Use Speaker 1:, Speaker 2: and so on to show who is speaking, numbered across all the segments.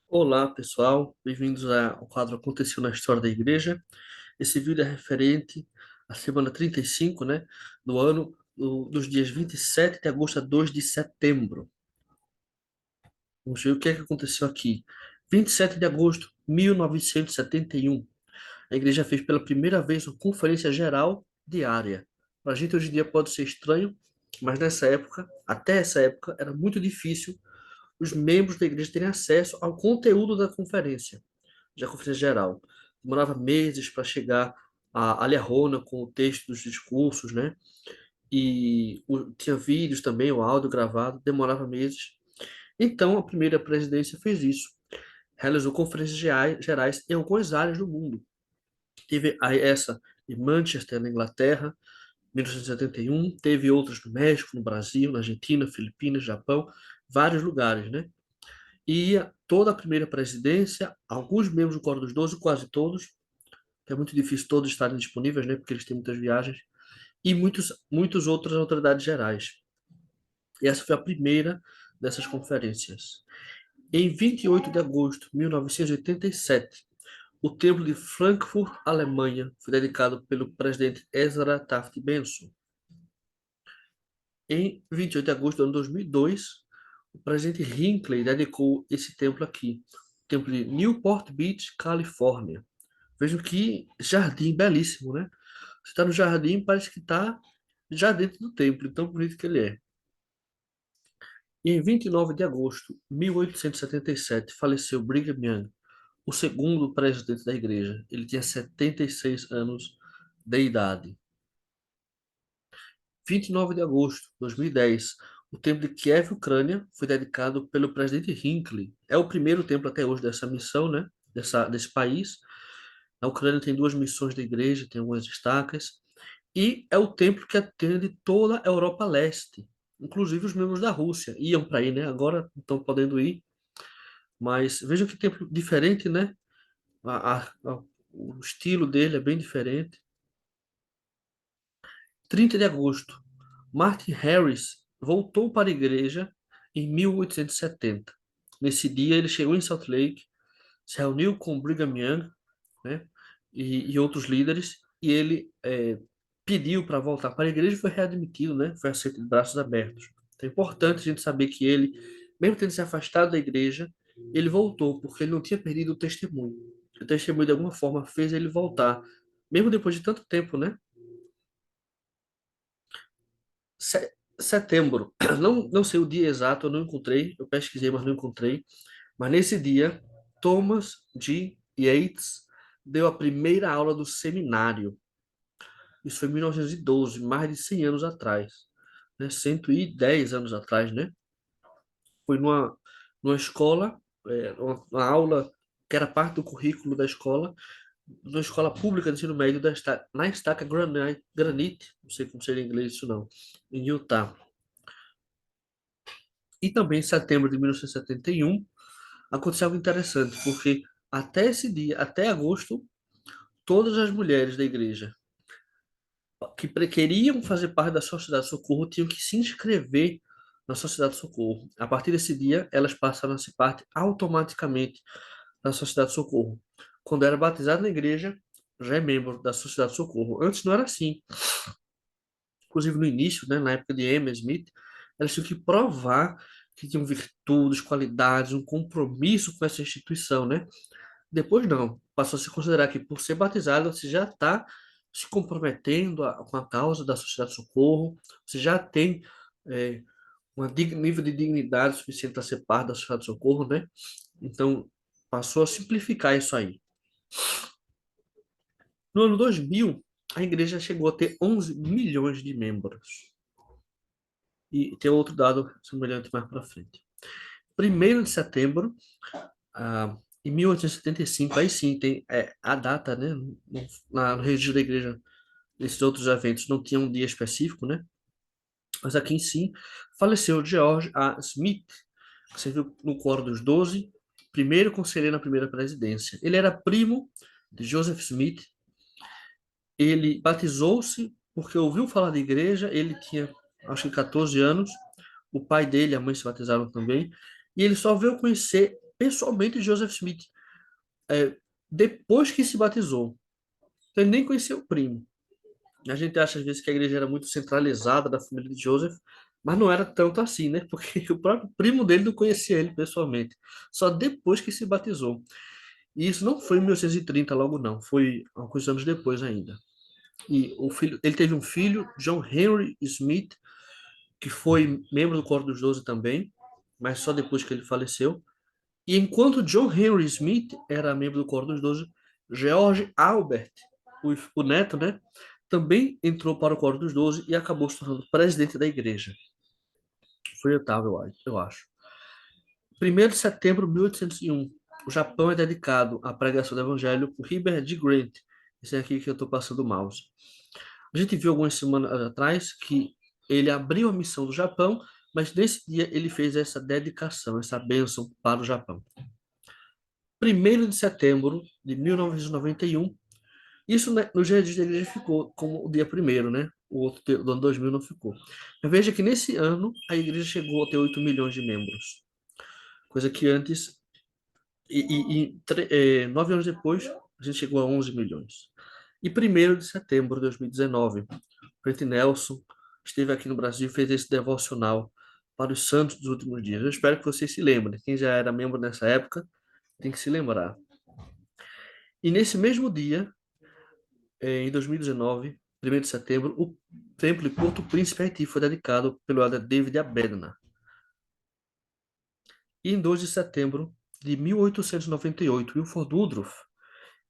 Speaker 1: Olá, pessoal. Bem-vindos ao quadro Aconteceu na História da Igreja. Esse vídeo é referente à semana 35, né, do ano dos dias 27 de agosto a 2 de setembro. Vamos ver o que é que aconteceu aqui. 27 de agosto de 1971, a igreja fez pela primeira vez uma conferência geral diária. Para a gente hoje em dia pode ser estranho, mas nessa época, até essa época, era muito difícil os membros da igreja terem acesso ao conteúdo da conferência. Já conferência geral. Demorava meses para chegar a Liahona com o texto dos discursos, né? Tinha vídeos também, o áudio gravado, demorava meses. Então, a primeira presidência fez isso. Realizou conferências gerais em algumas áreas do mundo. Teve essa em Manchester, na Inglaterra, 1971. Teve outras no México, no Brasil, na Argentina, Filipinas, Japão, vários lugares, né? E toda a primeira presidência, alguns membros do Coro dos Doze, quase todos, que é muito difícil todos estarem disponíveis, né, porque eles têm muitas viagens, e muitos outras autoridades gerais. E essa foi a primeira dessas conferências. Em 28 de agosto de 1987, o Templo de Frankfurt, Alemanha, foi dedicado pelo presidente Ezra Taft Benson. Em 28 de agosto do ano 2002, o presidente Hinckley dedicou esse templo aqui, o Templo de Newport Beach, Califórnia. Vejam que jardim belíssimo, né? Você está no jardim, parece que está já dentro do templo, tão bonito que ele é. E em 29 de agosto de 1877, faleceu Brigham Young, o segundo presidente da igreja. Ele tinha 76 anos de idade. 29 de agosto de 2010, o templo de Kiev, Ucrânia, foi dedicado pelo presidente Hinckley. É o primeiro templo até hoje dessa missão, né? Desse país. A Ucrânia tem duas missões da igreja, tem algumas estacas. E é o templo que atende toda a Europa Leste, inclusive os membros da Rússia. Iam para aí, né? Agora não estão podendo ir, mas vejam que templo diferente, né? O estilo dele é bem diferente. 30 de agosto, Martin Harris voltou para a igreja em 1870. Nesse dia, ele chegou em Salt Lake, se reuniu com Brigham Young, né? E outros líderes, e ele pediu para voltar para a igreja e foi readmitido, né? Foi aceito de braços abertos. Então é importante a gente saber que ele, mesmo tendo se afastado da igreja, ele voltou, porque ele não tinha perdido o testemunho. O testemunho, de alguma forma, fez ele voltar, mesmo depois de tanto tempo, né? Setembro, não sei o dia exato, eu não encontrei, eu pesquisei, mas não encontrei. Mas nesse dia, Thomas G. Yates deu a primeira aula do seminário. Isso foi em 1912, mais de 100 anos atrás, né? 110 anos atrás, né? Foi numa escola, uma aula que era parte do currículo da escola, numa escola pública de ensino médio na Estaca Granite, não sei como seria em inglês isso não, em Utah. E também em setembro de 1971, aconteceu algo interessante, porque até esse dia, até agosto, todas as mulheres da igreja que queriam fazer parte da Sociedade de Socorro tinham que se inscrever na Sociedade de Socorro. A partir desse dia, elas passaram a ser parte automaticamente da Sociedade de Socorro. Quando era batizado na igreja, já é membro da Sociedade de Socorro. Antes não era assim. Inclusive no início, né, na época de Emma Smith, elas tinham que provar que tinham virtudes, qualidades, um compromisso com essa instituição, né? Depois não, passou a se considerar que por ser batizado você já está se comprometendo com a causa da Sociedade de Socorro, você já tem nível de dignidade suficiente para ser parte da Sociedade de Socorro, né? Então passou a simplificar isso aí. No ano 2000, a igreja chegou a ter 11 milhões de membros. E tem outro dado semelhante mais para frente. 1º de setembro, em 1875, aí sim tem a data, né? No registro da igreja, esses outros eventos não tinham um dia específico, né? Mas aqui em si, faleceu George A. Smith, que serviu no Quórum dos Doze, primeiro conselheiro na primeira presidência. Ele era primo de Joseph Smith. Ele batizou-se porque ouviu falar da igreja. Ele tinha, acho que 14 anos. O pai dele e a mãe se batizaram também. E ele só veio conhecer pessoalmente Joseph Smith, é, depois que se batizou. Então, ele nem conhecia o primo. A gente acha às vezes que a igreja era muito centralizada da família de Joseph, mas não era tanto assim, né? Porque o próprio primo dele não conhecia ele pessoalmente, só depois que se batizou. E isso não foi em 1930 logo não, foi alguns anos depois ainda. E o filho, ele teve um filho, John Henry Smith, que foi membro do Coro dos Doze também, mas só depois que ele faleceu. E enquanto John Henry Smith era membro do Coro dos Doze, George Albert, o neto, né, também entrou para o Coro dos Doze e acabou se tornando presidente da igreja. Foi oitavo, eu acho. 1º de setembro de 1801. O Japão é dedicado à pregação do evangelho por Heber G. Grant. Esse é aqui que eu estou passando o mouse. A gente viu algumas semanas atrás que ele abriu a missão do Japão, mas nesse dia ele fez essa dedicação, essa bênção para o Japão. 1º de setembro de 1991. Isso, né, no dia da igreja ficou como o dia primeiro, né? O outro do ano 2000 não ficou. Mas veja que nesse ano a igreja chegou a ter 8 milhões de membros, coisa que antes, 9 anos depois, a gente chegou a 11 milhões. E 1º de setembro de 2019, o presidente Nelson esteve aqui no Brasil e fez esse devocional para os santos dos últimos dias. Eu espero que vocês se lembrem. Quem já era membro nessa época tem que se lembrar. E nesse mesmo dia, em 2019, 1º de setembro, o templo de Porto Príncipe, Haiti, foi dedicado pelo Elder David Abedna. E em 2 de setembro de 1898, Wilford Woodruff,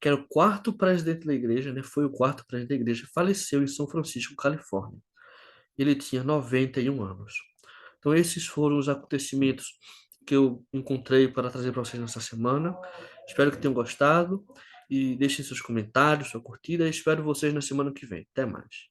Speaker 1: que era o quarto presidente da igreja, né, foi o quarto presidente da igreja, faleceu em São Francisco, Califórnia. Ele tinha 91 anos. Então, esses foram os acontecimentos que eu encontrei para trazer para vocês nessa semana. Espero que tenham gostado e deixem seus comentários, sua curtida. E espero vocês na semana que vem. Até mais.